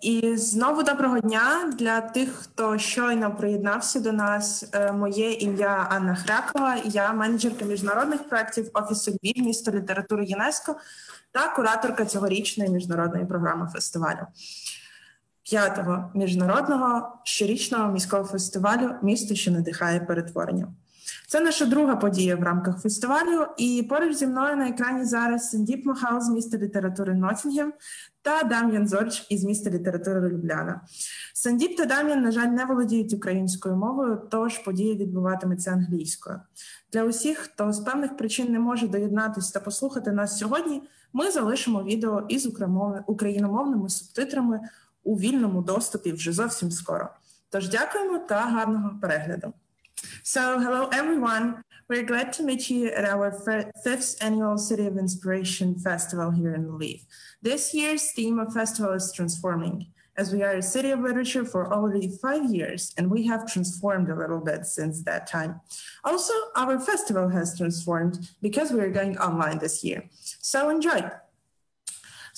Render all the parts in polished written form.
І знову доброго дня для тих, хто щойно приєднався до нас. Моє ім'я Анна Хрякова, я менеджерка міжнародних проєктів офісу Львів, Місто Літератури ЮНЕСКО та кураторка цьогорічної міжнародної програми фестивалю. 5-го міжнародного щорічного міського фестивалю «Місто, що надихає перетворення». Це наша друга подія в рамках фестивалю, і поруч зі мною на екрані зараз Сандіп Махал з Міста Літератури Ноттінгем та Дам'ян Зорч із Міста Літератури Любляни. Сандіп та Дам'ян, на жаль, не володіють українською мовою, тож подія відбуватиметься англійською. Для усіх, хто з певних причин не може доєднатися та послухати нас сьогодні, ми залишимо відео із україномовними субтитрами у вільному доступі вже зовсім скоро. Тож дякуємо та гарного перегляду. So, hello everyone. We're glad to meet you at our 5th annual City of Inspiration Festival here in Lviv. This year's theme of festival is transforming, as we are a city of literature for already 5 years, and we have transformed a little bit since that time. Also, our festival has transformed because we are going online this year. So enjoy.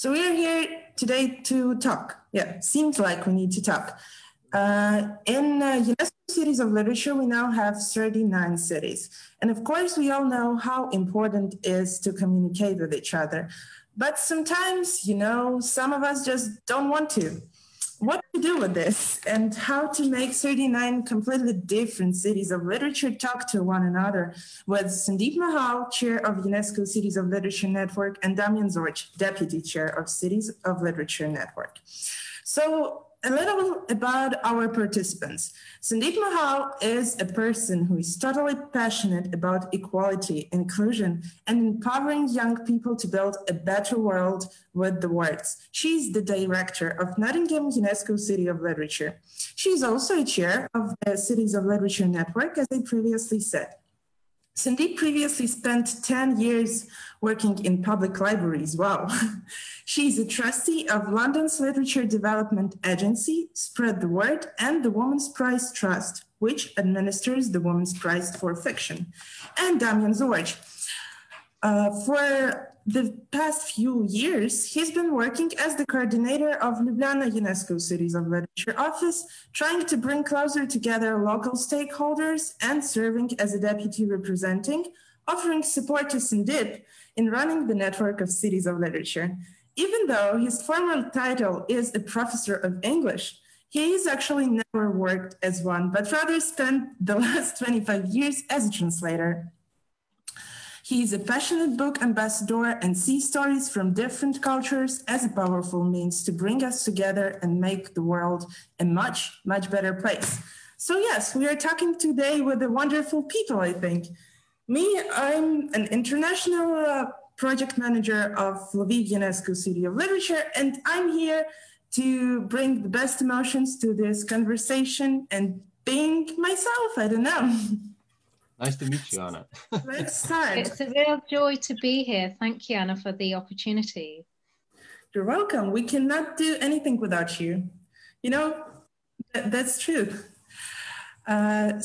So we are here today to talk. Yeah, seems like we need to talk. In UNESCO Cities of Literature, we now have 39 cities. And of course, we all know how important it is to communicate with each other. But sometimes, you know, some of us just don't want to. What to do with this and how to make 39 completely different cities of literature talk to one another with Sandip Mahal, Chair of UNESCO Cities of Literature Network, and Dam'yan Zorch, Deputy Chair of Cities of Literature Network. So, a little about our participants. Sandip Mahal is a person who is totally passionate about equality, inclusion, and empowering young people to build a better world with the words. She's the director of Ноттінгема UNESCO City of Literature. She's also a chair of the Cities of Literature Network, as I previously said. Sandip previously spent 10 years working in public libraries. Wow. She's a trustee of London's Literature Development Agency, Spread the Word, and the Women's Prize Trust, which administers the Women's Prize for Fiction. And Dam'yan Zorch. For the past few years, he's been working as the coordinator of Ljubljana UNESCO Cities of Literature office, trying to bring closer together local stakeholders and serving as a deputy representing, offering support to Sandip in running the network of Cities of Literature. Even though his formal title is a professor of English, he's actually never worked as one, but rather spent the last 25 years as a translator. He is a passionate book ambassador and sees stories from different cultures as a powerful means to bring us together and make the world a much, much better place. So yes, we are talking today with the wonderful people, I think. Me, I'm an international project manager of Lviv UNESCO City of Literature, and I'm here to bring the best emotions to this conversation and being myself, I don't know. Nice to meet you, Anna. Let's start. It's a real joy to be here. Thank you, Anna, for the opportunity. You're welcome. We cannot do anything without you. You know, that's true.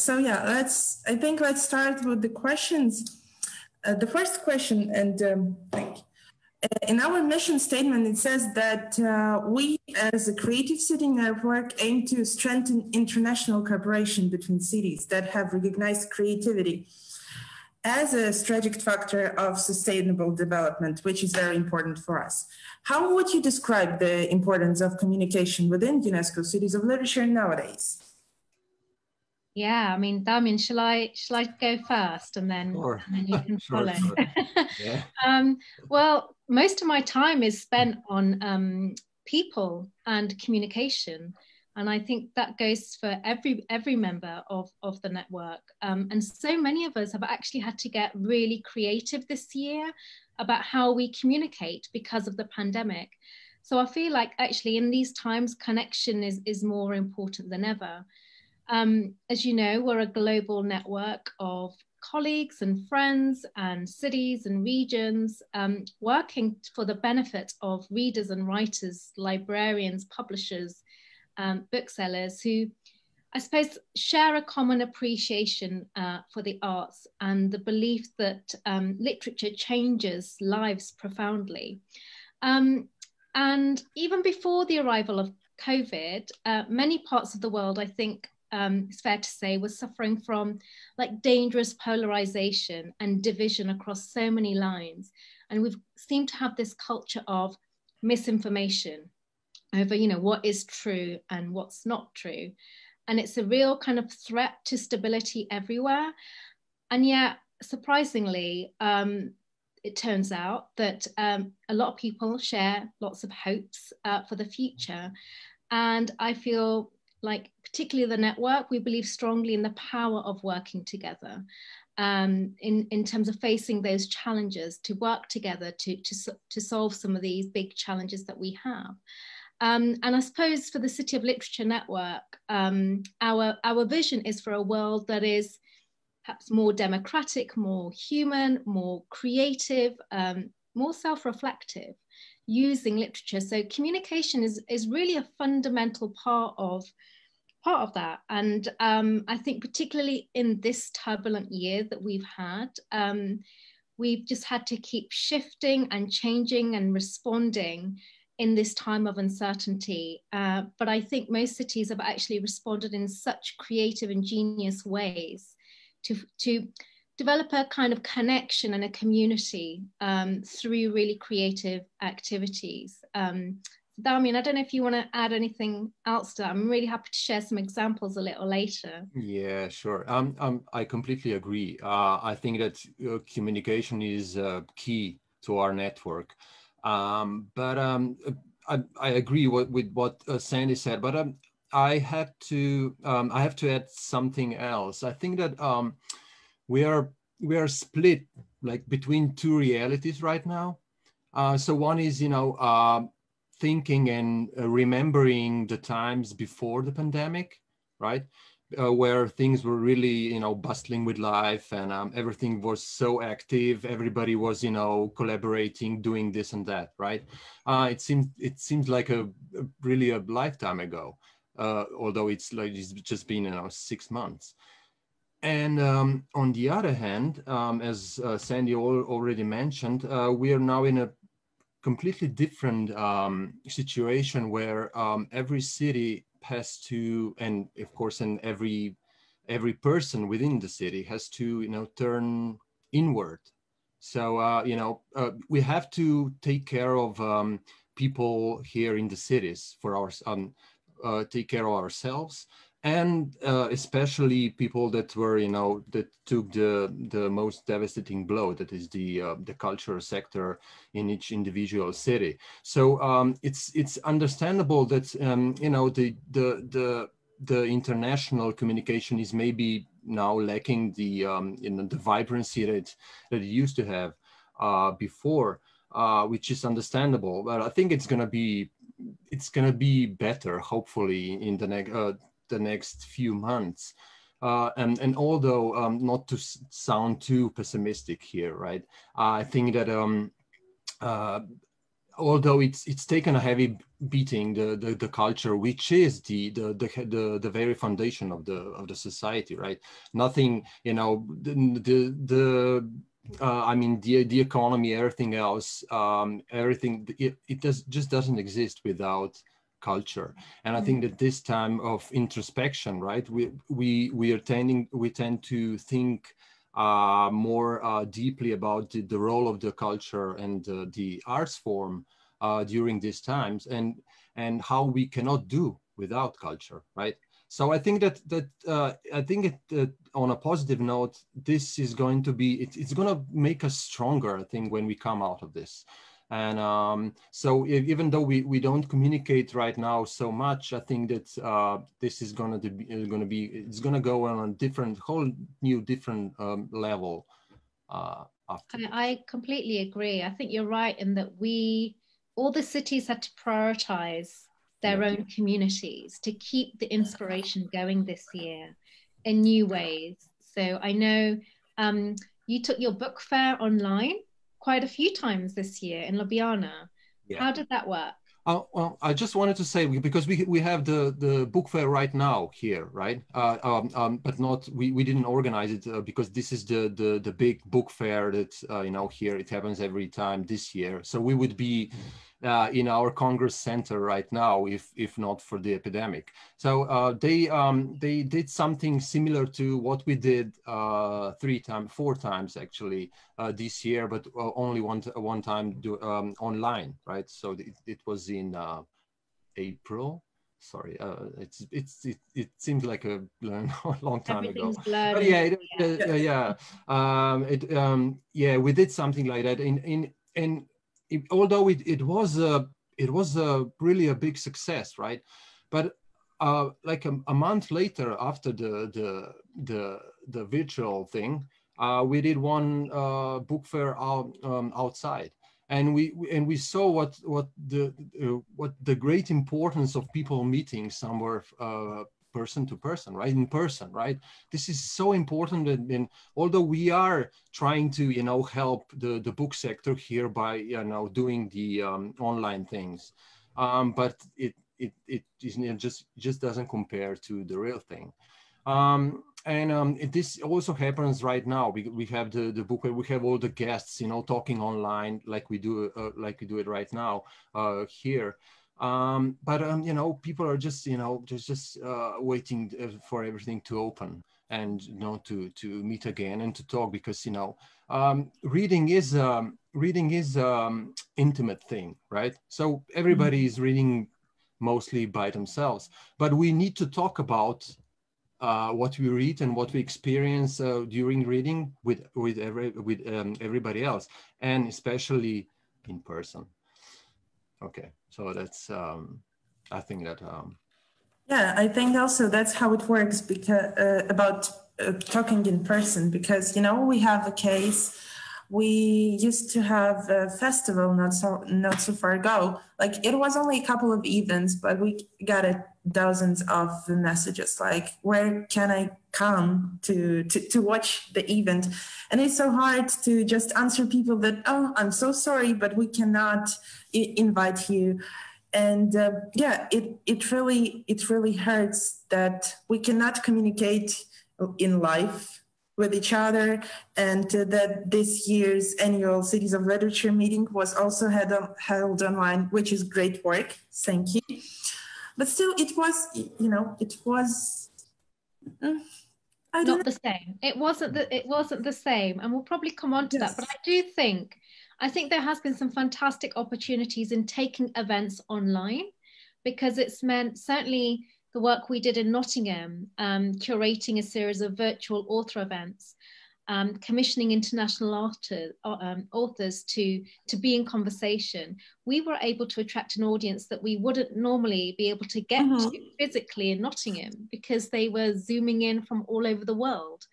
So yeah, let's start with the questions. The first question, and in our mission statement, it says that we, as a creative city network, aim to strengthen international cooperation between cities that have recognized creativity as a strategic factor of sustainable development, which is very important for us. How would you describe the importance of communication within UNESCO Cities of Literature nowadays? Yeah, I mean, Dam'yan, shall I go first and then you can follow? Sure. Yeah. Well, most of my time is spent on people and communication, and I think that goes for every member of the network. And so many of us have actually had to get really creative this year about how we communicate because of the pandemic. So I feel like actually in these times, connection is more important than ever. As you know, we're a global network of colleagues and friends and cities and regions working for the benefit of readers and writers, librarians, publishers, booksellers who, I suppose, share a common appreciation for the arts and the belief that literature changes lives profoundly. And even before the arrival of COVID, many parts of the world, I think it's fair to say, was suffering from like dangerous polarization and division across so many lines. And we've seemed to have this culture of misinformation over, you know, what is true and what's not true. And it's a real kind of threat to stability everywhere. And yet, surprisingly, it turns out that a lot of people share lots of hopes for the future. And I feel like, particularly the network, we believe strongly in the power of working together in terms of facing those challenges, to work together to solve some of these big challenges that we have. And I suppose for the City of Literature Network, our vision is for a world that is perhaps more democratic, more human, more creative, more self-reflective, using literature. So communication is really a fundamental part of that. And I think particularly in this turbulent year that we've had, we've just had to keep shifting and changing and responding in this time of uncertainty. But I think most cities have actually responded in such creative and genius ways to develop a kind of connection and a community through really creative activities. Damien, I don't know if you want to add anything else to that. I'm really happy to share some examples a little later. Yeah, sure. I completely agree. I think that communication is key to our network. But I agree with what Sandy said, but I have to add something else. I think that we are split like between two realities right now. So one is, you know, thinking and remembering the times before the pandemic, right? Where things were really, you know, bustling with life, and everything was so active. Everybody was, you know, collaborating, doing this and that, right? It seems like a really a lifetime ago, although it's just been, you know, 6 months. And on the other hand, as Sandy already mentioned, we are now in a completely different situation where every city has to, and of course, and every person within the city has to, you know, turn inward. So you know, we have to take care of people here in the cities for our take care of ourselves, and especially people that were, you know, that took the most devastating blow, that is the cultural sector in each individual city. So it's understandable that you know, the international communication is maybe now lacking the you know, the vibrancy that it used to have before, which is understandable. But I think it's gonna be better, hopefully, in the next few months. And although not to sound too pessimistic here, right? I think that although it's taken a heavy beating, the culture, which is the very foundation of the society, right? Nothing, you know, I mean, the economy, everything else, everything, it just doesn't exist without culture. And I think that this time of introspection, right, we tend to think more deeply about the role of the culture and the arts form during these times, and how we cannot do without culture, right? So I think that on a positive note, this is going to be, it's going to make us stronger, I think, when we come out of this. And so even though we don't communicate right now so much, I think that this is going to be, it's going to go on a whole new different level. After I completely agree. I think you're right in that all the cities had to prioritize their own communities to keep the inspiration going this year in new ways. So I know you took your book fair online quite a few times this year in Ljubljana. Yeah. How did that work? Well, I just wanted to say, because we have the book fair right now here, right? But not, we didn't organize it because this is the big book fair that you know, here it happens every time this year. So we would be in our Congress Center right now, if not for the epidemic. So they did something similar to what we did 4 times actually this year, but only one time online, right? So it was in April. Sorry, it seems like a long time ago. But yeah, we did something like that. Although it was really a big success, right? But like a month later, after the virtual thing, we did one book fair outside. And we saw what the great importance of people meeting somewhere person to person, right? In person, right? This is so important. And although we are trying to, help the book sector here by, doing the online things, but it just doesn't compare to the real thing. This also happens right now. We have the book where we have all the guests, talking online like we do it right now here. But people are just waiting for everything to open and to meet again and to talk, because reading is intimate thing, right? So everybody is reading mostly by themselves, but we need to talk about what we read and what we experience during reading with everybody else, and especially in person. Okay, so that's I think that yeah, I think also that's how it works, because about talking in person, because we have a case. We used to have a festival not so far ago. Like, it was only a couple of events, but we got dozens of messages like, where can I come to watch the event? And it's so hard to just answer people that, oh, I'm so sorry, but we cannot invite you. And it really hurts that we cannot communicate in life with each other, and that this year's annual Cities of Literature meeting was also held online, which is great work. Thank you. But still, it was not the same. It wasn't the same, and we'll probably come on to that. But I think there has been some fantastic opportunities in taking events online, because it's meant, certainly the work we did in Nottingham, curating a series of virtual author events, commissioning international authors to be in conversation. We were able to attract an audience that we wouldn't normally be able to get to physically in Nottingham, because they were zooming in from all over the world.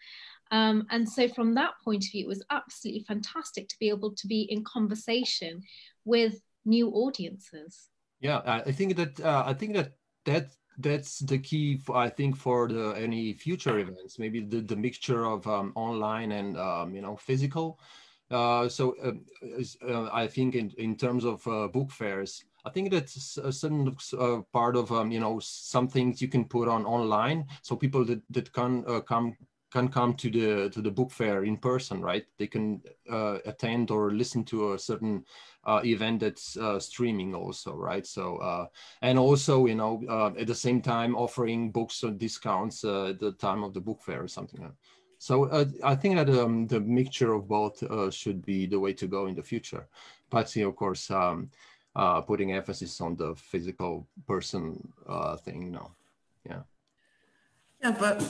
And so from that point of view, it was absolutely fantastic to be able to be in conversation with new audiences. Yeah, I think that's the key, for any future events. Maybe the mixture of online and physical. I think in terms of book fairs, I think that's a certain part of some things you can put online, so people that can come to the book fair in person, right? They can attend or listen to a certain event that's streaming also, right? So and also at the same time offering books or discounts at the time of the book fair or something like that. So I think that the mixture of both should be the way to go in the future. But of course, putting emphasis on the physical person thing, yeah. Yeah, but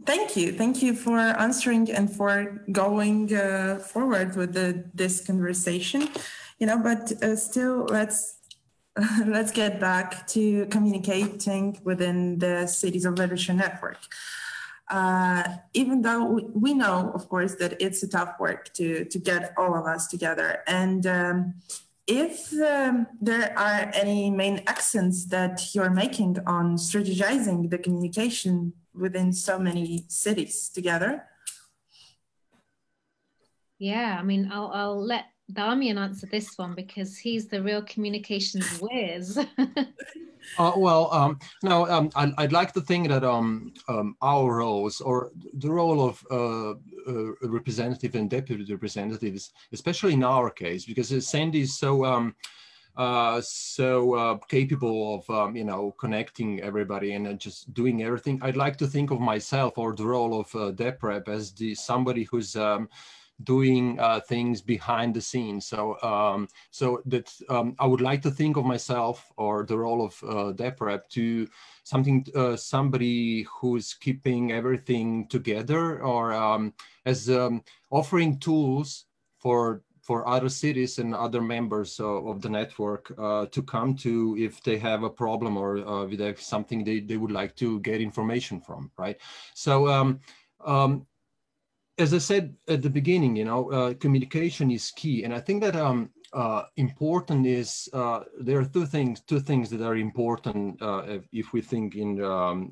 thank you for answering and for going forward with this conversation. But still, let's get back to communicating within the Cities of Literature network. Even though we know, of course, that it's a tough work to get all of us together. And if there are any main accents that you're making on strategizing the communication within so many cities together? Yeah, I mean, I'll let Dam'yan answer this one because he's the real communications whiz. I'd like to think that our roles, or the role of representative and deputy representatives, especially in our case, because Sandy is so capable of connecting everybody and just doing everything. I'd like to think of myself, or the role of DepRep, as somebody who's doing things behind the scenes. So I would like to think of myself, or the role of DepRep, to somebody who's keeping everything together, or as offering tools for other cities and other members of the network to come to if they have a problem, or if there's something they would like to get information from, right? So as I said at the beginning, communication is key. And I think that important is, there are two things that are important if we think in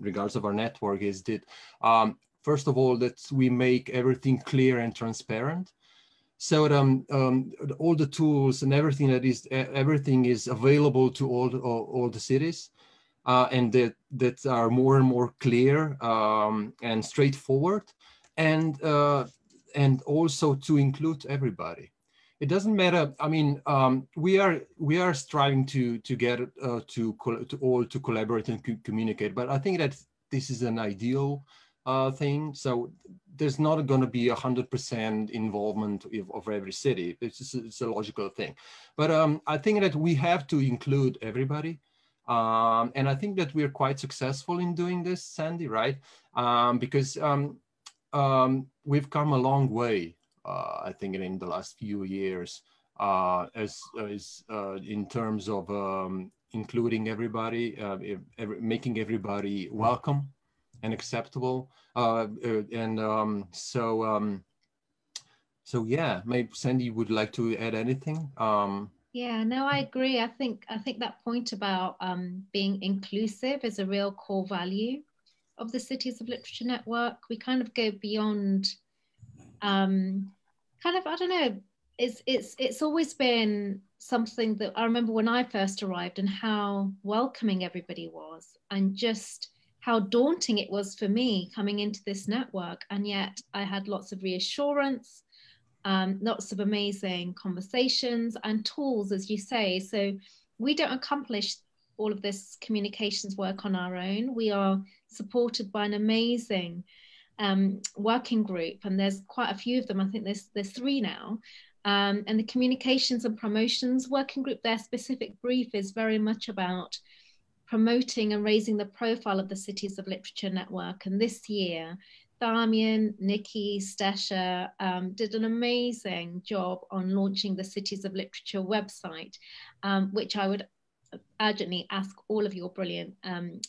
regards of our network, is that, first of all, that we make everything clear and transparent. So all the tools and everything is available to all the cities, and that are more and more clear and straightforward. And also to include everybody. It doesn't matter. I mean, we are striving to get to all to collaborate and communicate. But I think that this is an ideal thing. So there's not going to be 100% involvement of every city. It's a logical thing. But I think that we have to include everybody. And I think that we're quite successful in doing this, Sandy, right? Because we've come a long way, I think, in the last few years, as in terms of including everybody, making everybody welcome and acceptable, so yeah, maybe Sandy would like to add anything. Yeah, no, I agree. I think that point about being inclusive is a real core value of the Cities of Literature Network. We kind of go beyond, I don't know, it's always been something that I remember when I first arrived, and how welcoming everybody was, and just how daunting it was for me coming into this network. And yet I had lots of reassurance, lots of amazing conversations and tools, as you say. So we don't accomplish all of this communications work on our own. We are supported by an amazing working group, and there's quite a few of them. I think there's 3 now. And the communications and promotions working group, their specific brief is very much about promoting and raising the profile of the Cities of Literature Network. And this year, Dam'yan, Nikki, Stesha did an amazing job on launching the Cities of Literature website, which I would urgently ask all of your brilliant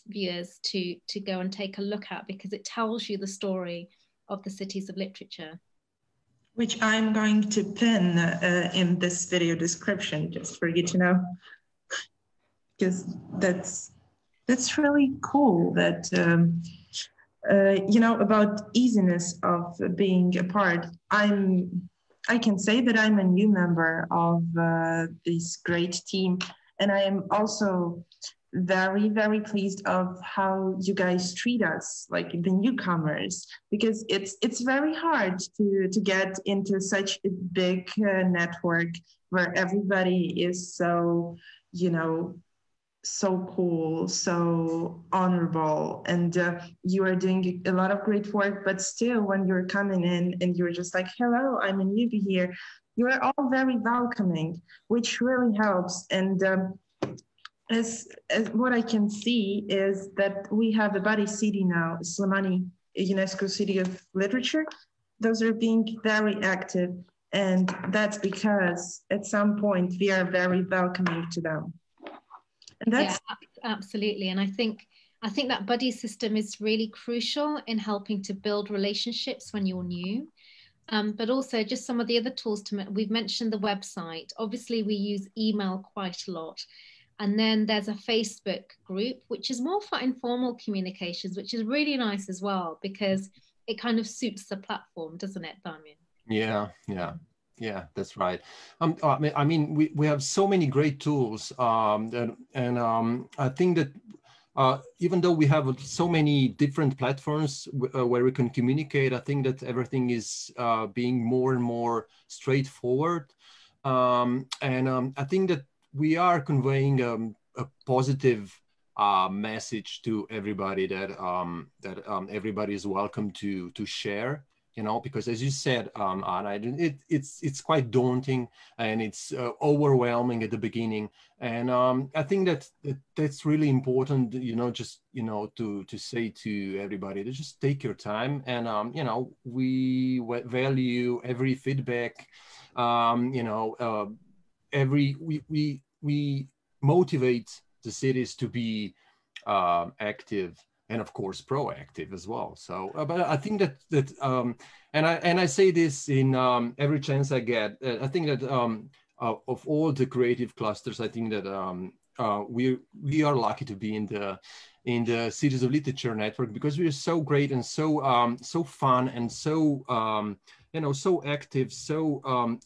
viewers to go and take a look at, because it tells you the story of the Cities of Literature. Which I'm going to pin in this video description, just for you to know, because that's really cool. That about easiness of being a part. I can say that I'm a new member of this great team. And I am also very, very pleased of how you guys treat us, like the newcomers, because it's very hard to get into such a big network where everybody is so, so cool, so honorable, and you are doing a lot of great work. But still, when you're coming in and you're just like, hello, I'm a newbie here, you are all very welcoming, which really helps. And as what I can see is that we have a body city now, Slimani, UNESCO City of Literature. Those are being very active, and that's because at some point we are very welcoming to them. And that's absolutely. And I think that buddy system is really crucial in helping to build relationships when you're new. But also just some of the other tools we've mentioned the website. Obviously, we use email quite a lot. And then there's a Facebook group, which is more for informal communications, which is really nice as well, because it kind of suits the platform, doesn't it, Dam'yan? Yeah. Yeah, that's right. I mean, we have so many great tools, and I think that even though we have so many different platforms where we can communicate, I think that everything is being more and more straightforward. And I think that we are conveying a positive message to everybody, that everybody is welcome to share. You know, because as you said, Anna, it's quite daunting and it's overwhelming at the beginning. And I think that's really important, you know, just, you know, to say to everybody to just take your time. And, you know, we value every feedback, you know, we motivate the cities to be active, and of course proactive as well. So but I think that and I say this in every chance I get. I think that of all the creative clusters, I think that we are lucky to be in the Cities of Literature network, because we are so great and so so fun and so you know, so active, so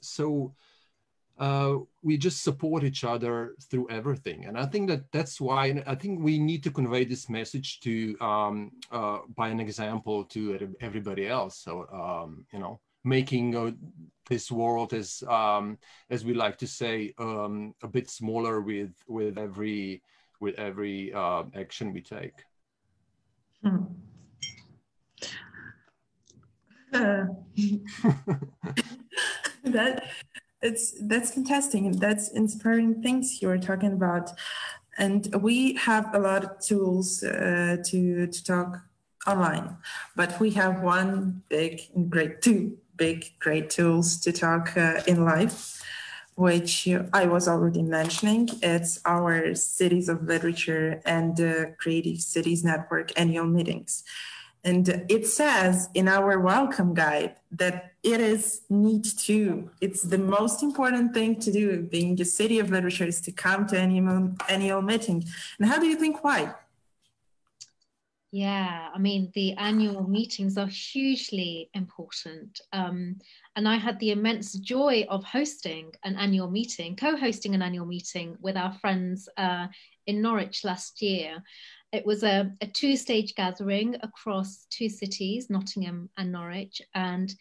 we just support each other through everything. And I think that that's why I think we need to convey this message to by an example to everybody else. So you know, making this world, as we like to say, a bit smaller with every action we take. That's fantastic, and that's inspiring things you're talking about. And we have a lot of tools to talk online, but we have two big great tools to talk in life, which I was already mentioning. It's our Cities of Literature and Creative Cities Network annual meetings. And it says in our welcome guide that it is need to. It's the most important thing to do, being the City of Literature, is to come to annual meeting. And how do you think why? Yeah, I mean, the annual meetings are hugely important. And I had the immense joy of hosting an annual meeting, co-hosting an annual meeting with our friends in Norwich last year. It was a two-stage gathering across two cities, Nottingham and Norwich, and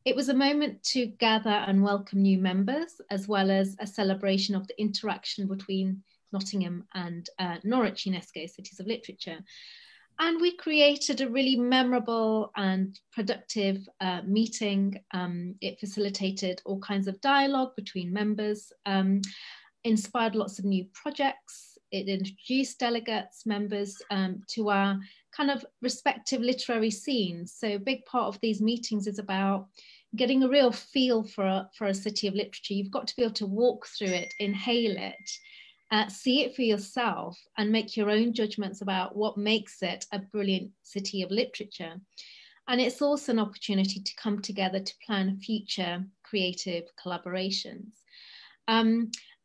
it was a moment to gather and welcome new members, as well as a celebration of the interaction between Nottingham and Norwich UNESCO Cities of Literature. And we created a really memorable and productive meeting. It facilitated all kinds of dialogue between members, inspired lots of new projects. It introduced delegates, members to our kind of respective literary scenes. So a big part of these meetings is about getting a real feel for a city of literature. You've got to be able to walk through it, inhale it, see it for yourself, and make your own judgments about what makes it a brilliant city of literature. And it's also an opportunity to come together to plan future creative collaborations.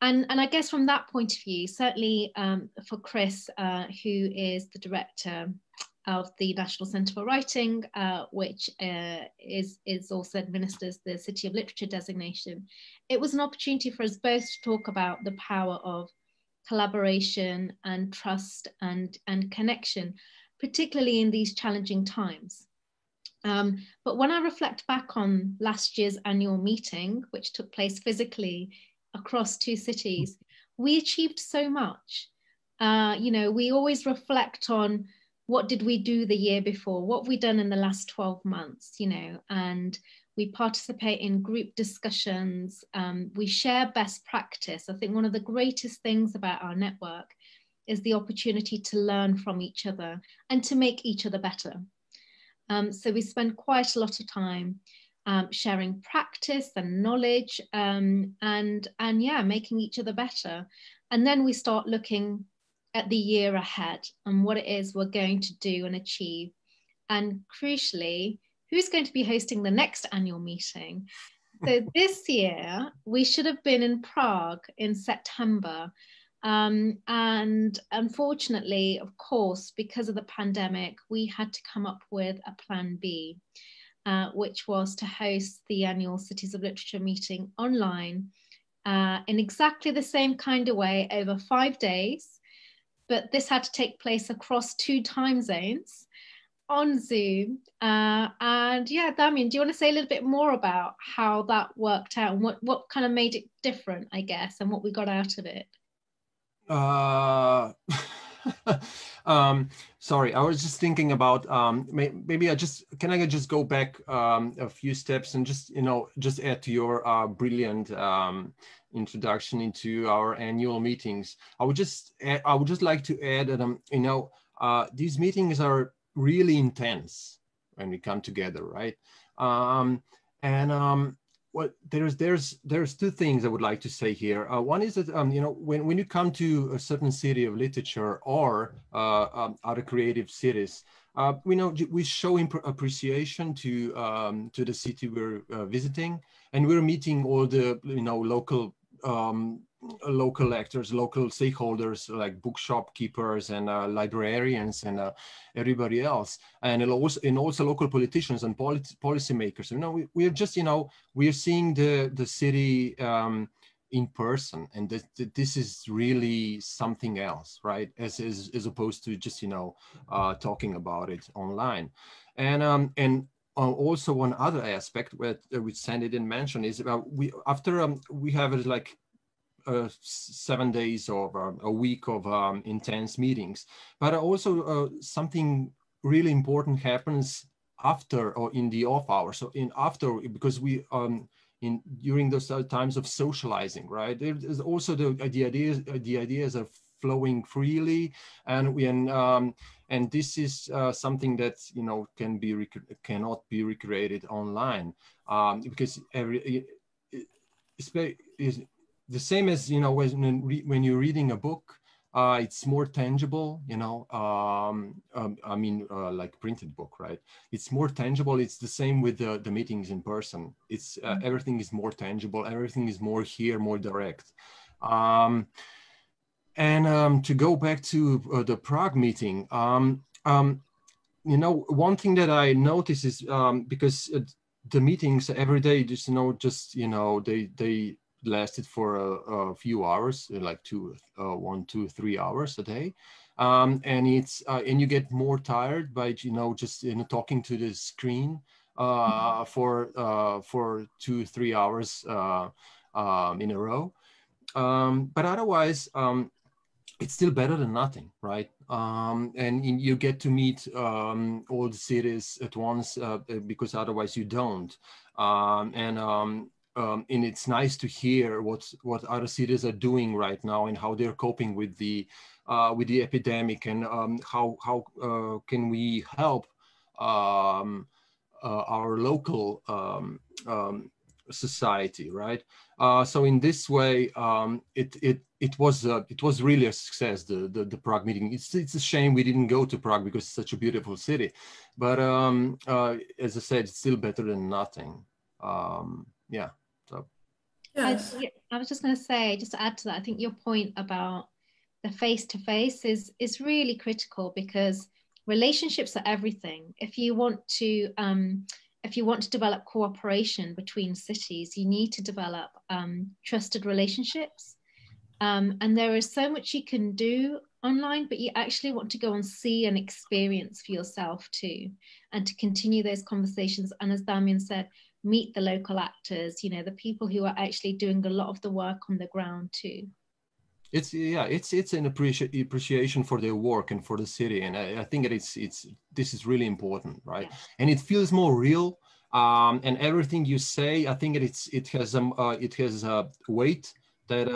And I guess from that point of view, certainly for Chris, who is the director of the National Centre for Writing, which is also administers the City of Literature designation, it was an opportunity for us both to talk about the power of collaboration and trust and connection, particularly in these challenging times. But when I reflect back on last year's annual meeting, which took place physically across two cities, we achieved so much. You know, we always reflect on what did we do the year before, what have we done in the last 12 months, you know, and we participate in group discussions, we share best practice. I think one of the greatest things about our network is the opportunity to learn from each other and to make each other better. So we spend quite a lot of time sharing practice and knowledge and yeah, making each other better. And then we start looking at the year ahead and what it is we're going to do and achieve. And crucially, who's going to be hosting the next annual meeting? So this year, we should have been in Prague in September. And unfortunately, of course, because of the pandemic, we had to come up with a plan B. which was to host the annual Cities of Literature meeting online in exactly the same kind of way over 5 days. But this had to take place across 2 time zones on Zoom. And yeah, Damien, do you want to say a little bit more about how that worked out and what kind of made it different, I guess, and what we got out of it? Sorry, I was just thinking about maybe can I just go back a few steps and just add to your brilliant introduction into our annual meetings. I would just like to add that these meetings are really intense when we come together, right? There's 2 things I would like to say here. One is that when you come to a certain city of literature or other creative cities, we show appreciation to the city we're visiting, and we're meeting all the local actors, local stakeholders like bookshop keepers and librarians and everybody else, and also local politicians and policymakers. We are just we are seeing the city in person, and this is really something else, right? As opposed to just talking about it online, and also one other aspect which Sandy didn't mention is we have like 7 days or a week of intense meetings, but also something really important happens after or in the off hours. So because we during those times of socializing, right? There's also the ideas are flowing freely, and this is something that cannot be recreated online because the same as when you're reading a book, it's more tangible, like printed book, right? It's more tangible. It's the same with the meetings in person. It's everything is more tangible. Everything is more here, more direct. And to go back to the Prague meeting, one thing that I notice is because the meetings every day, they lasted for a few hours, like 1, 2, 3 hours a day, and it's and you get more tired by just talking to the screen for 2, 3 hours in a row, but otherwise it's still better than nothing, right? And you get to meet all the cities at once because otherwise you don't, and it's nice to hear what other cities are doing right now and how they're coping with the epidemic, and how can we help our local society, right? So in this way, it was really a success, the Prague meeting. It's a shame we didn't go to Prague because it's such a beautiful city, but as I said, it's still better than nothing. Yeah. So. Yes. I was just going to say, just to add to that, I think your point about the face-to-face is really critical, because relationships are everything. If you want to develop cooperation between cities, you need to develop trusted relationships. And there is so much you can do online, but you actually want to go and see and experience for yourself too, and to continue those conversations. And as Damien said, meet the local actors, the people who are actually doing a lot of the work on the ground too. It's an appreciation for their work and for the city, and I think that this is really important, right? Yeah. And it feels more real, and everything you say, I think that it has a weight that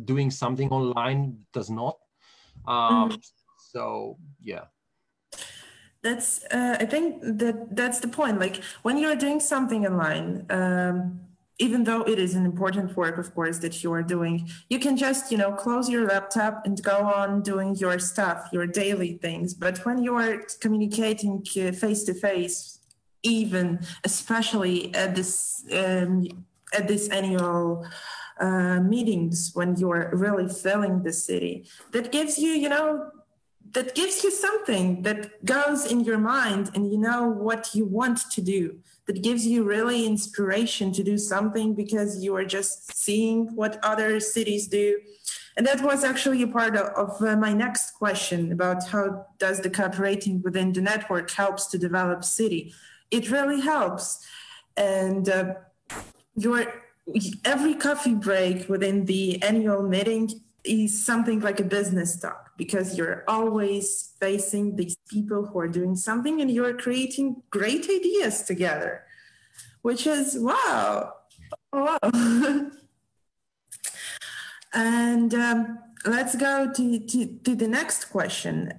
doing something online does not. So yeah. That's I think that's the point. Like when you're doing something online, even though it is an important work, of course, that you are doing, you can just, close your laptop and go on doing your stuff, your daily things. But when you are communicating face to face, even especially at this annual meetings, when you're really filling the city, that gives you, that gives you something that goes in your mind and you know what you want to do, that gives you really inspiration to do something because you are just seeing what other cities do. And that was actually a part of my next question about how does the cooperating within the network helps to develop city. It really helps. And every coffee break within the annual meeting is something like a business talk, because you're always facing these people who are doing something and you're creating great ideas together, which is wow. Wow. And let's go to the next question.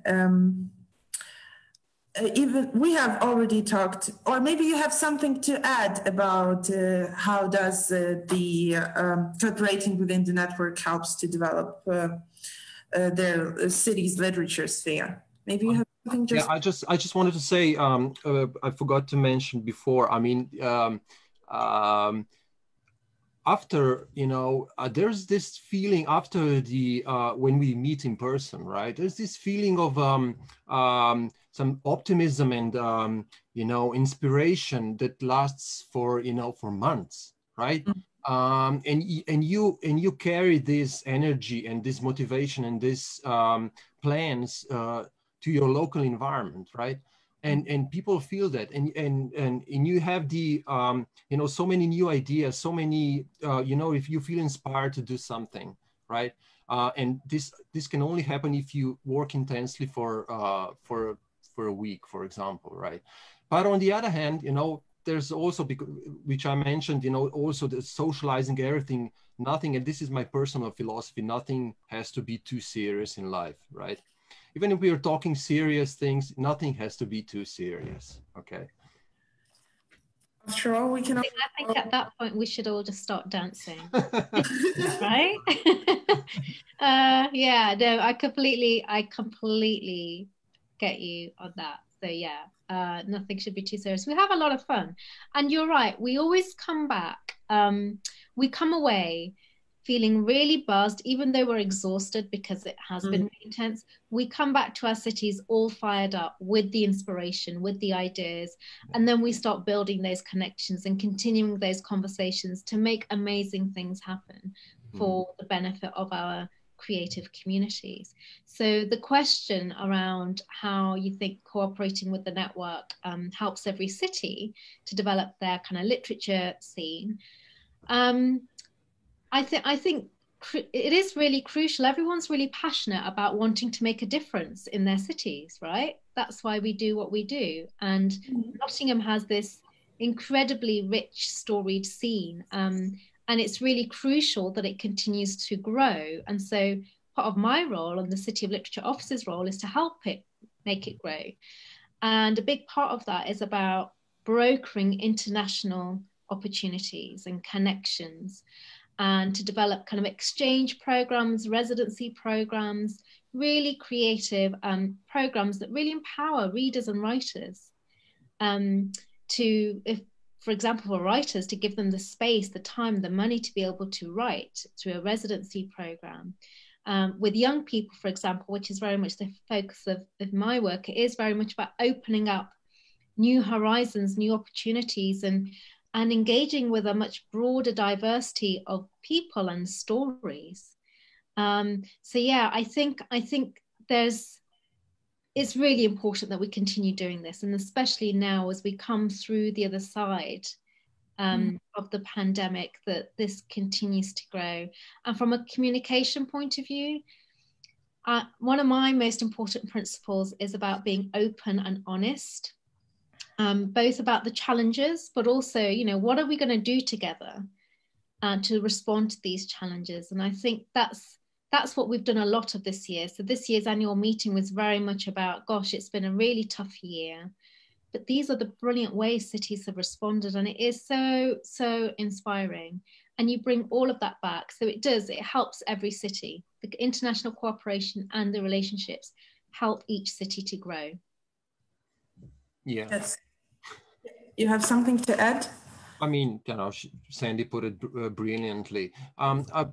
Even we have already talked, or maybe you have something to add about how does the cooperating within the network helps to develop their city's literature sphere. Maybe you have something just... Yeah, I just wanted to say, I forgot to mention before, I mean, after, you know, there's this feeling after the, when we meet in person, right? There's this feeling of some optimism and, you know, inspiration that lasts for, you know, for months, right? Mm-hmm. And you carry this energy and this motivation and this plans to your local environment, right? And people feel that, and you have the you know, so many new ideas, so many you know, if you feel inspired to do something, right? And this can only happen if you work intensely for a week, for example, right? But on the other hand, you know, there's also, which I mentioned, you know, also the socializing everything, nothing, and this is my personal philosophy, nothing has to be too serious in life, right? Even if we are talking serious things, nothing has to be too serious, okay? After all, we can... I think at that point, we should all just start dancing, right? Yeah, no, I completely get you on that. So yeah, nothing should be too serious. We have a lot of fun. And you're right, we always come back, we come away feeling really buzzed, even though we're exhausted because it has been really intense. We come back to our cities all fired up with the inspiration, with the ideas, and then we start building those connections and continuing those conversations to make amazing things happen for the benefit of our creative communities. So the question around how you think cooperating with the network helps every city to develop their kind of literature scene, I think it is really crucial. Everyone's really passionate about wanting to make a difference in their cities, right? That's why we do what we do. And Nottingham has this incredibly rich, storied scene. And it's really crucial that it continues to grow. And so part of my role and the City of Literature Office's role is to help it make it grow. And a big part of that is about brokering international opportunities and connections, and to develop kind of exchange programs, residency programs, really creative programs that really empower readers and writers to, if, for example, for writers, to give them the space, the time, the money to be able to write through a residency program. With young people, for example, which is very much the focus of my work, it is very much about opening up new horizons, new opportunities, and engaging with a much broader diversity of people and stories. So yeah, I think it's really important that we continue doing this, and especially now as we come through the other side of the pandemic, that this continues to grow. And from a communication point of view, one of my most important principles is about being open and honest. Both about the challenges, but also, you know, what are we going to do together to respond to these challenges? And I think that's what we've done a lot of this year. So this year's annual meeting was very much about, gosh, it's been a really tough year, but these are the brilliant ways cities have responded, and it is so inspiring. And you bring all of that back. So it helps every city. The international cooperation and the relationships help each city to grow. Yeah. Yes. You have something to add? I mean, you know, Sandy put it brilliantly. I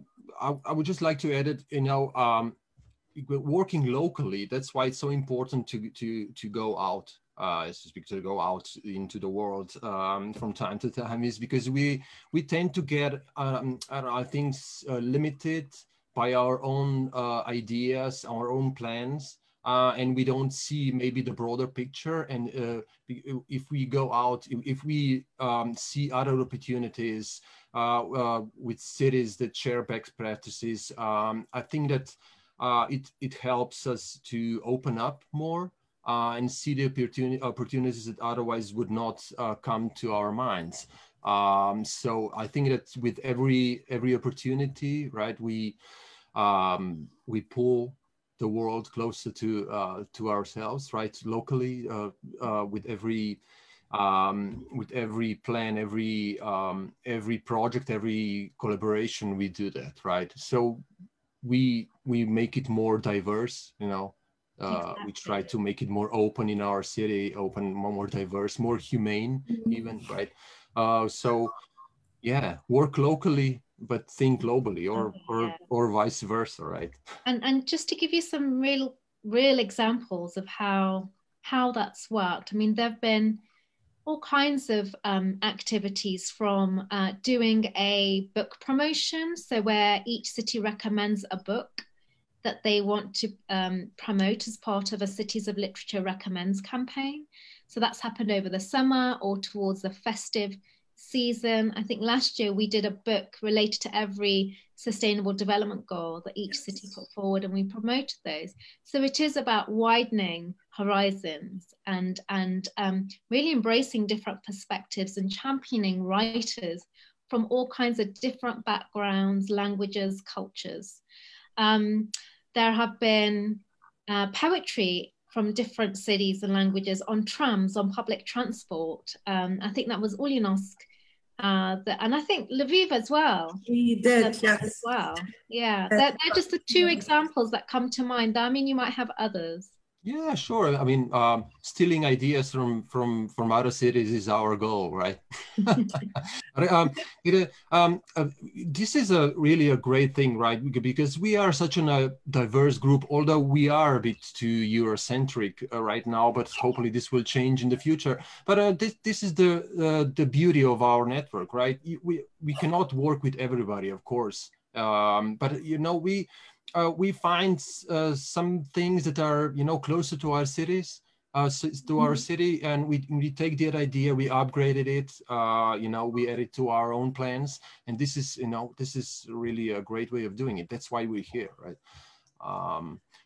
would just like to add it, you know, working locally. That's why it's so important to go out. To go out into the world from time to time, is because we tend to get things limited by our own ideas, our own plans, and we don't see maybe the broader picture. And if we go out, if we see other opportunities with cities that share best practices, I think that it helps us to open up more. And see the opportunities that otherwise would not come to our minds. So I think that with every opportunity, right, we pull the world closer to ourselves, right, locally, with every plan, every project, every collaboration, we do that, right? So we make it more diverse, you know. Exactly. We try to make it more open in our city, more diverse, more humane, even, right? So, yeah, work locally, but think globally, or vice versa, right? And just to give you some real examples of how that's worked. I mean, there've been all kinds of activities, from doing a book promotion, so where each city recommends a book that they want to promote as part of a Cities of Literature Recommends campaign. So that's happened over the summer or towards the festive season. I think last year we did a book related to every sustainable development goal that each city put forward, and we promoted those. So it is about widening horizons and really embracing different perspectives and championing writers from all kinds of different backgrounds, languages, cultures. There have been poetry from different cities and languages on trams, on public transport. I think that was Ulyanovsk, and I think Lviv as well. We did, yes. As well. Yeah, they're just the two examples that come to mind. I mean, you might have others. Yeah, sure. I mean, stealing ideas from other cities is our goal, right? This is really a great thing, right? Because we are such a diverse group, although we are a bit too Eurocentric right now, but hopefully this will change in the future. But this is the beauty of our network, right? We cannot work with everybody, of course. But, you know, we find some things that are, you know, closer to our cities, to our city, and we take that idea, we upgraded it, you know, we add it to our own plans, and this is, you know, this is really a great way of doing it. That's why we're here, right?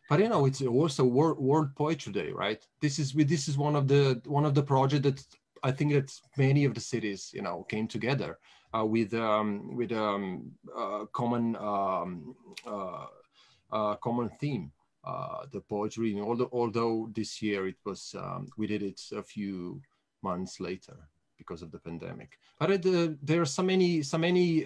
But you know, it's also World Poetry Day, right? This is one of the projects that I think that many of the cities, you know, came together with common theme, the poetry. Although this year it was, we did it a few months later because of the pandemic. But there are so many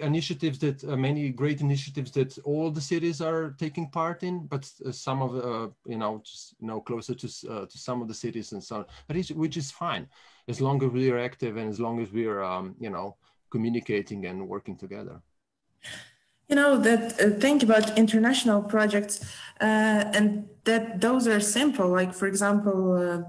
initiatives that many great initiatives that all the cities are taking part in. But some of you know, just, you know, closer to some of the cities and so on. But which is fine, as long as we are active and as long as we are you know, communicating and working together. You know, that think about international projects and that those are simple. Like, for example,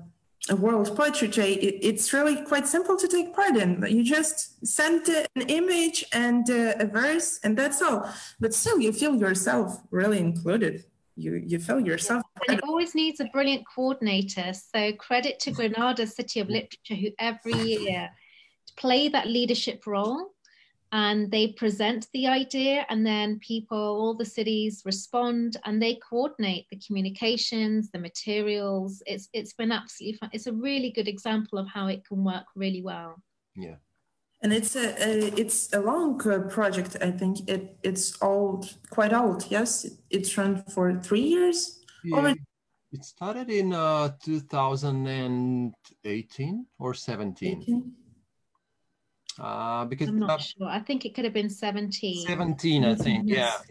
a World Poetry Day, it's really quite simple to take part in. You just send an image and a verse, and that's all. But still, you feel yourself really included. You feel yourself. And it always needs a brilliant coordinator. So credit to Granada City of Literature, who every year play that leadership role. And they present the idea, and then people, all the cities respond, and they coordinate the communications, the materials. It's been absolutely fun. It's a really good example of how it can work really well. Yeah, and it's a long project. I think it's quite old. Yes, it's run for 3 years. Yeah. It started in 2018 or 17. 18? Because I'm not sure. I think it could have been 17. 17, I think. Yes.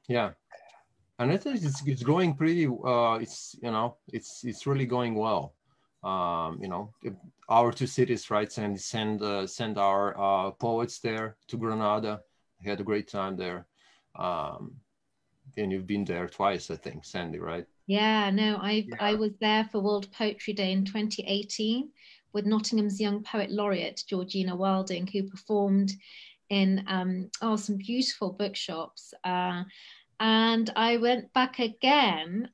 Yeah. And I think it's going pretty. It's, you know, it's really going well. You know, our two cities, right? And send our poets there to Granada. We had a great time there. and you've been there twice, I think, Sandy, right? Yeah, no, I was there for World Poetry Day in 2018 with Nottingham's young poet laureate, Georgina Wilding, who performed in some beautiful bookshops. And I went back again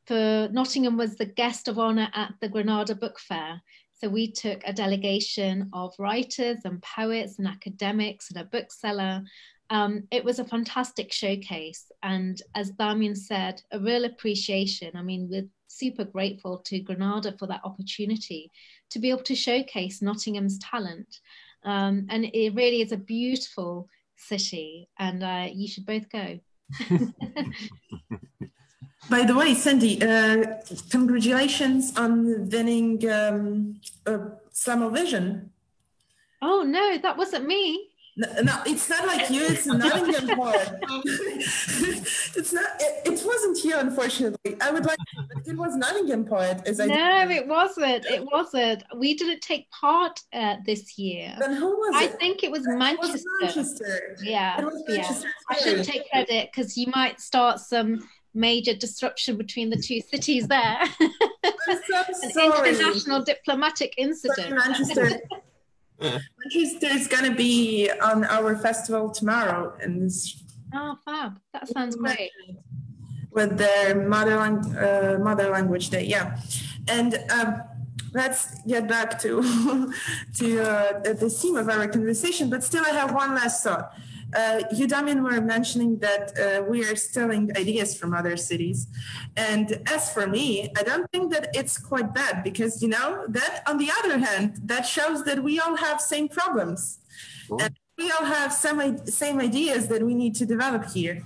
for Nottingham was the guest of honour at the Granada Book Fair. So we took a delegation of writers and poets and academics and a bookseller. It was a fantastic showcase. And as Damien said, a real appreciation. I mean, we're super grateful to Granada for that opportunity to be able to showcase Nottingham's talent. And it really is a beautiful city, and you should both go. By the way, Sandy, congratulations on winning Slamovision. Oh no, that wasn't me. No, it's not like you. It's a Nottingham poet. It's not. It wasn't you, unfortunately. I would like, but it was Nottingham poet. No, it wasn't. It wasn't. We didn't take part this year. Then who was it? I think it was Manchester. It was Manchester. Yeah, it was Manchester. Yeah. I shouldn't take credit because you might start some major disruption between the two cities there. I'm so sorry. An international diplomatic incident. Manchester. Manchester is going to be on our festival tomorrow, and oh, fab! That sounds great. With their mother language day, yeah. And let's get back to the theme of our conversation. But still, I have one last thought. You, Damien, were mentioning that we are stealing ideas from other cities. And as for me, I don't think that it's quite bad because, you know, that on the other hand, that shows that we all have same problems. Sure. And we all have same ideas that we need to develop here.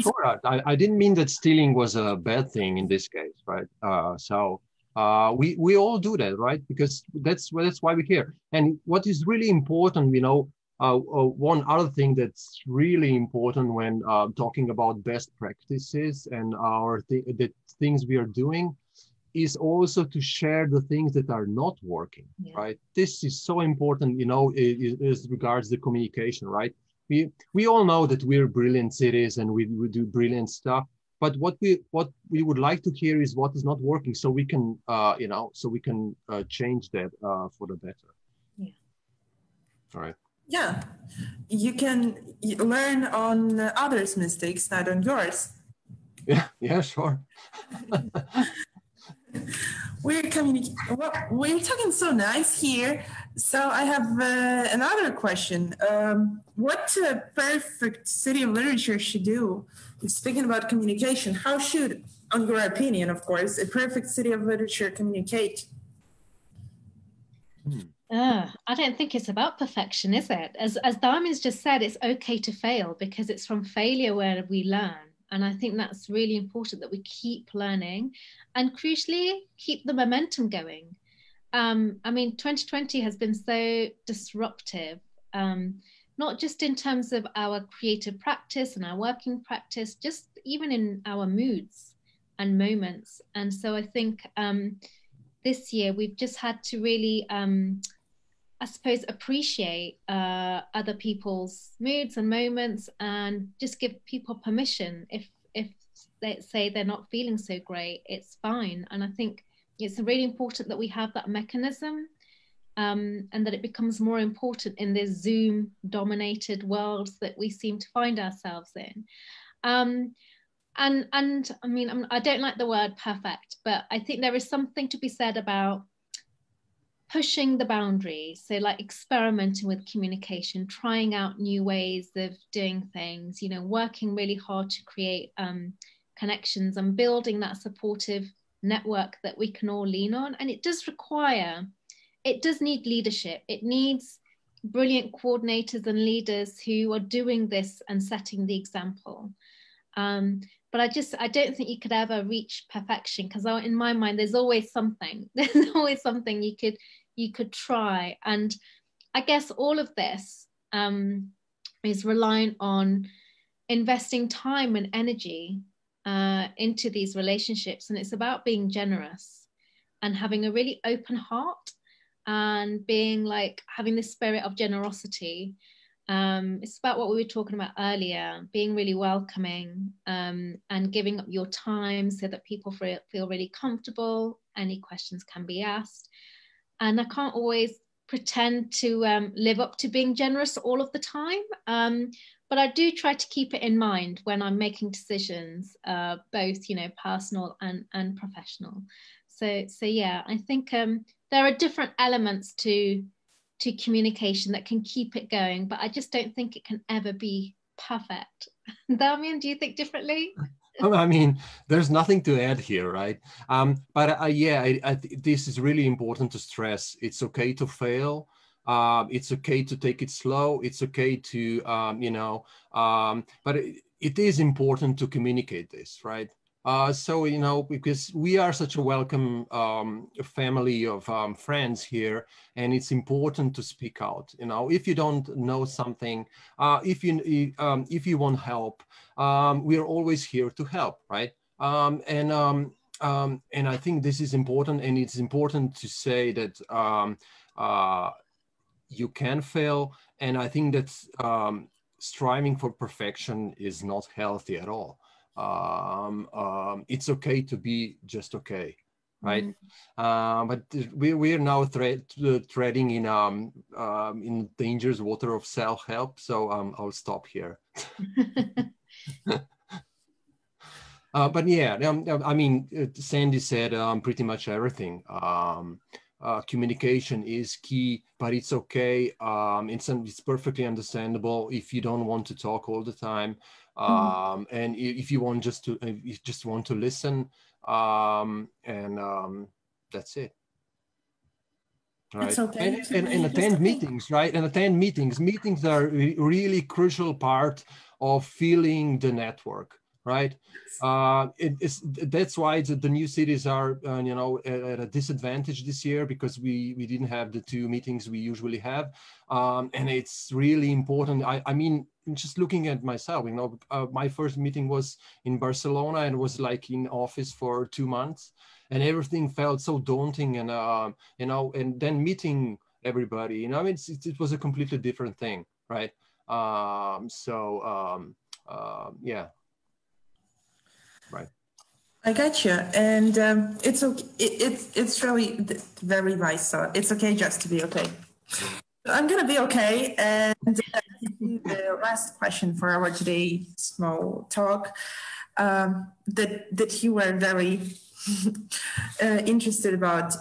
Sure. I didn't mean that stealing was a bad thing in this case, right? We all do that, right? Because that's why we're here. And what is really important, you know, one other thing that's really important when talking about best practices and the things we are doing is also to share the things that are not working, right? This is so important, you know, as regards the communication, right? We all know that we're brilliant cities and we do brilliant stuff, but what we would like to hear is what is not working, so we can, you know, so we can change that for the better. Yeah. All right. Yeah, you can learn on others' mistakes, not on yours. Yeah, sure. We're talking so nice here. So I have another question. What a perfect city of literature should do? Speaking about communication, how should, on your opinion, of course, a perfect city of literature communicate? I don't think it's about perfection, is it? As Damien's just said, it's okay to fail because it's from failure where we learn. And I think that's really important that we keep learning and crucially keep the momentum going. I mean, 2020 has been so disruptive, not just in terms of our creative practice and our working practice, just even in our moods and moments. And so I think this year we've just had to really, I suppose, appreciate other people's moods and moments and just give people permission. If they say they're not feeling so great, it's fine. And I think it's really important that we have that mechanism and that it becomes more important in this Zoom-dominated world that we seem to find ourselves in. And I mean, I don't like the word perfect, but I think there is something to be said about pushing the boundaries, so like experimenting with communication, trying out new ways of doing things, you know, working really hard to create connections and building that supportive network that we can all lean on. And it does need leadership. It needs brilliant coordinators and leaders who are doing this and setting the example. But I don't think you could ever reach perfection because in my mind, there's always something. There's always something you could try. And I guess all of this is reliant on investing time and energy into these relationships. And it's about being generous and having a really open heart and being like having this spirit of generosity It's about what we were talking about earlier, being really welcoming, and giving up your time so that people feel really comfortable. Any questions can be asked. And I can't always pretend to live up to being generous all of the time. But I do try to keep it in mind when I'm making decisions, both, personal and professional. So yeah, I think there are different elements to communication that can keep it going, but I just don't think it can ever be perfect. Dam'yan, do you think differently? I mean, there's nothing to add here, right? But yeah, this is really important to stress. It's okay to fail. It's okay to take it slow. It's okay to, but it is important to communicate this, right? So, because we are such a welcome family of friends here, and it's important to speak out. If you don't know something, if you want help, we are always here to help, right? And I think this is important, and it's important to say that you can fail, and I think that striving for perfection is not healthy at all. It's okay to be just okay, right? But we are now treading in dangerous water of self-help, so I'll stop here. But yeah, I mean, Sandy said pretty much everything. Communication is key, but it's okay. It's perfectly understandable if you don't want to talk all the time. And if you want just want to listen, and that's it. Right. Okay. And attend meetings, right? And attend meetings. Meetings are really crucial part of feeling the network, right? That's why the new cities are, at a disadvantage this year, because we didn't have the 2 meetings we usually have, and it's really important. I mean, just looking at myself, my first meeting was in Barcelona, and was like in office for 2 months, and everything felt so daunting, and and then meeting everybody, it was a completely different thing, right? Yeah. Right. I got you, and it's okay. It's really very nice. So it's okay just to be okay. I'm gonna be okay, and the last question for our today's small talk that you were very interested about.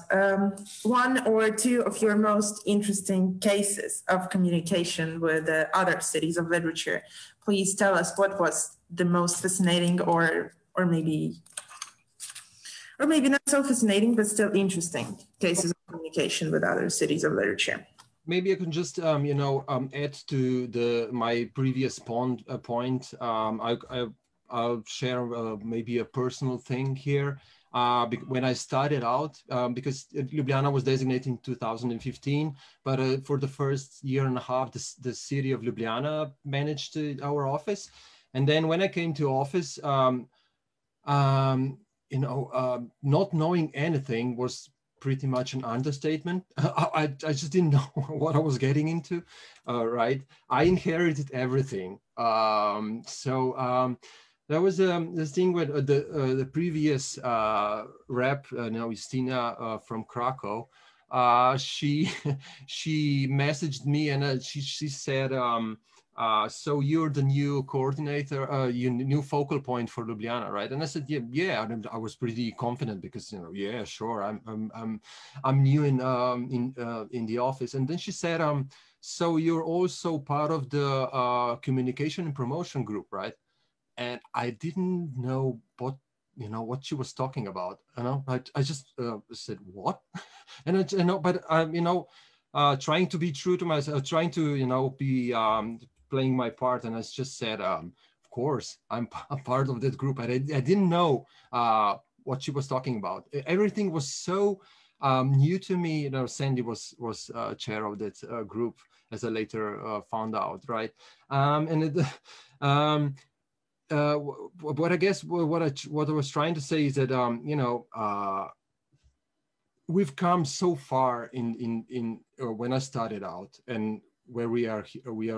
1 or 2 of your most interesting cases of communication with other cities of literature. Please tell us what was the most fascinating, or maybe not so fascinating, but still interesting cases of communication with other cities of literature. Maybe I can just, add to my previous point. I'll share maybe a personal thing here. When I started out, because Ljubljana was designated in 2015, but for the first year and a half, the city of Ljubljana managed our office. And then when I came to office, not knowing anything was pretty much an understatement. I just didn't know what I was getting into, right? I inherited everything. There was this thing with the previous rep, Justina from Krakow. She messaged me, and she said, so you're the new coordinator, new focal point for Ljubljana, right? And I said, yeah. And I was pretty confident because, yeah, sure, I'm new in the office. And then she said, so you're also part of the communication and promotion group, right? And I didn't know what she was talking about. I just said, what? And trying to be true to myself, trying to be playing my part, and I just said, of course, I'm a part of that group. And I didn't know what she was talking about. Everything was so new to me. Sandy was chair of that group, as I later found out, right? What I guess what I was trying to say is that we've come so far in when I started out, and where we are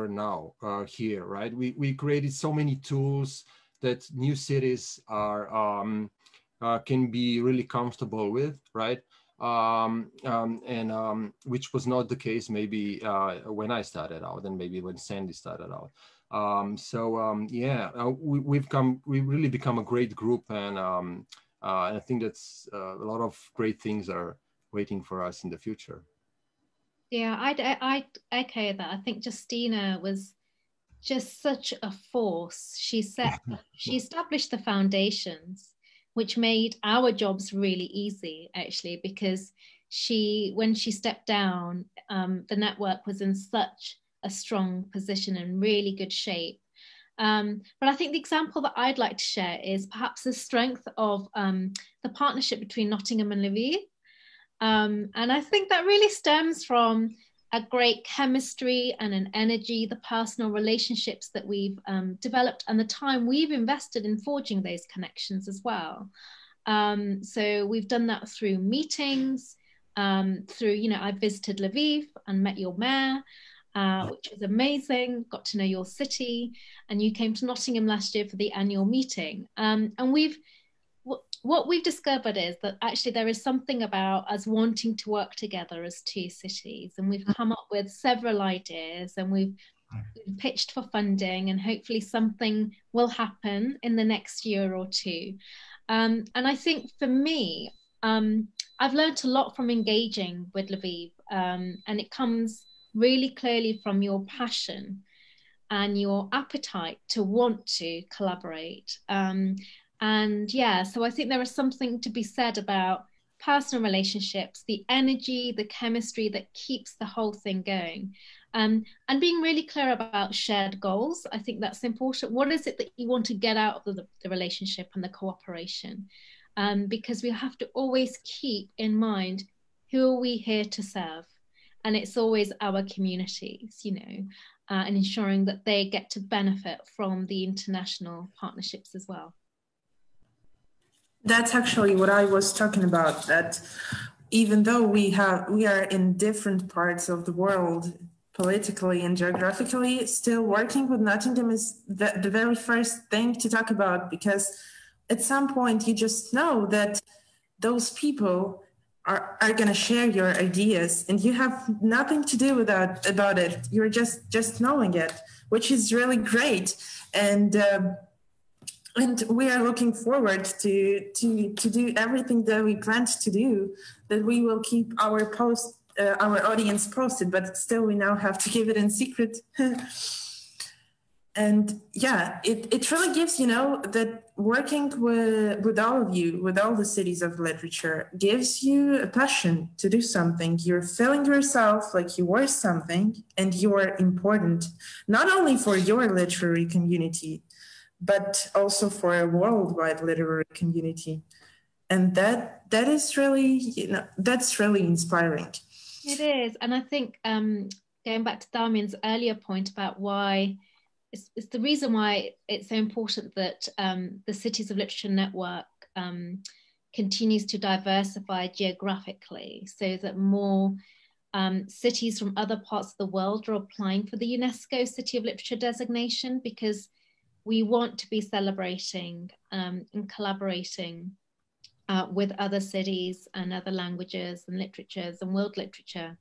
now here, right? We created so many tools that new cities are can be really comfortable with, right? Which was not the case maybe when I started out, and maybe when Sandy started out. We've really become a great group, and I think that's a lot of great things are waiting for us in the future. Yeah, I'd echo that. I think Justina was just such a force. She established the foundations, which made our jobs really easy, actually, because when she stepped down, the network was in such a strong position and really good shape. But I think the example that I'd like to share is perhaps the strength of the partnership between Nottingham and Lviv. And I think that really stems from a great chemistry and an energy, the personal relationships that we've developed, and the time we've invested in forging those connections as well. So we've done that through meetings, through, I visited Lviv and met your mayor, which was amazing, got to know your city, and you came to Nottingham last year for the annual meeting. And what we've discovered is that actually there is something about us wanting to work together as two cities, and we've come up with several ideas, and we've pitched for funding, and hopefully something will happen in the next year or two. And I think for me, I've learned a lot from engaging with Lviv, and it comes really clearly from your passion and your appetite to want to collaborate. And yeah, so I think there is something to be said about personal relationships, the energy, the chemistry that keeps the whole thing going. And being really clear about shared goals. I think that's important. What is it that you want to get out of the relationship and the cooperation? Because we have to always keep in mind, who are we here to serve? And it's always our communities, and ensuring that they get to benefit from the international partnerships as well. That's actually what I was talking about, that even though we are in different parts of the world, politically and geographically, still working with Nottingham is the very first thing to talk about, because at some point you just know that those people are going to share your ideas, and you have nothing to do about it. You're just knowing it, which is really great. And we are looking forward to do everything that we planned to do, that we will keep our audience posted, but still we now have to keep it in secret. And yeah, it really gives, that working with all of you, with all the cities of literature, gives you a passion to do something. You're feeling yourself like you are something, and you are important, not only for your literary community, but also for a worldwide literary community. And that is really, that's really inspiring. It is. And I think going back to Damian's earlier point about why, it's the reason why it's so important that the Cities of Literature Network continues to diversify geographically, so that more cities from other parts of the world are applying for the UNESCO City of Literature designation, because we want to be celebrating and collaborating with other cities and other languages and literatures and world literature.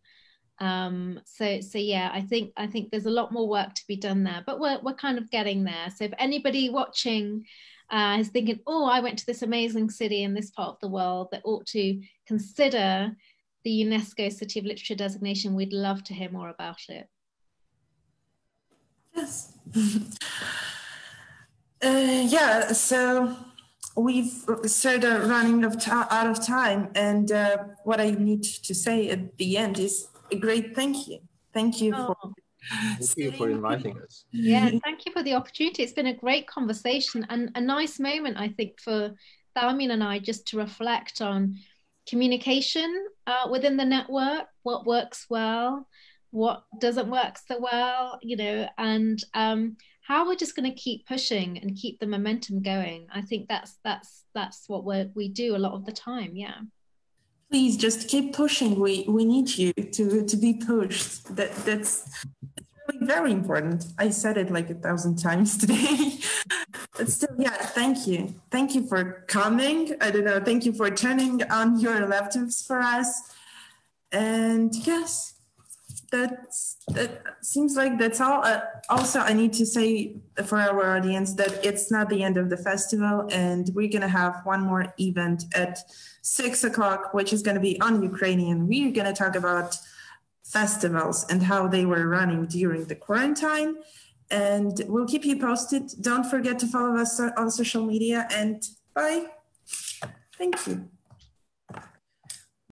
So yeah, I think there's a lot more work to be done there, but we're kind of getting there. So if anybody watching is thinking, oh, I went to this amazing city in this part of the world that ought to consider the UNESCO City of Literature designation, we'd love to hear more about it. Yes. Yeah, so we've started running out of time, and what I need to say at the end is a great thank you. Thank you for inviting us. Yeah, thank you for the opportunity. It's been a great conversation and a nice moment, I think, for Damian and I just to reflect on communication within the network, what works well, what doesn't work so well, and how we're just going to keep pushing and keep the momentum going. I think that's what we do a lot of the time. Yeah. Please just keep pushing. We need you to be pushed. That's really very important. I said it like 1,000 times today. But still, yeah, thank you. Thank you for coming. I don't know, thank you for turning on your laptops for us. And yes, that seems like that's all. Also, I need to say for our audience that it's not the end of the festival, and we're going to have one more event at 6 o'clock, which is going to be on Ukrainian. We're going to talk about festivals and how they were running during the quarantine, and we'll keep you posted. Don't forget to follow us on social media, and bye. Thank you.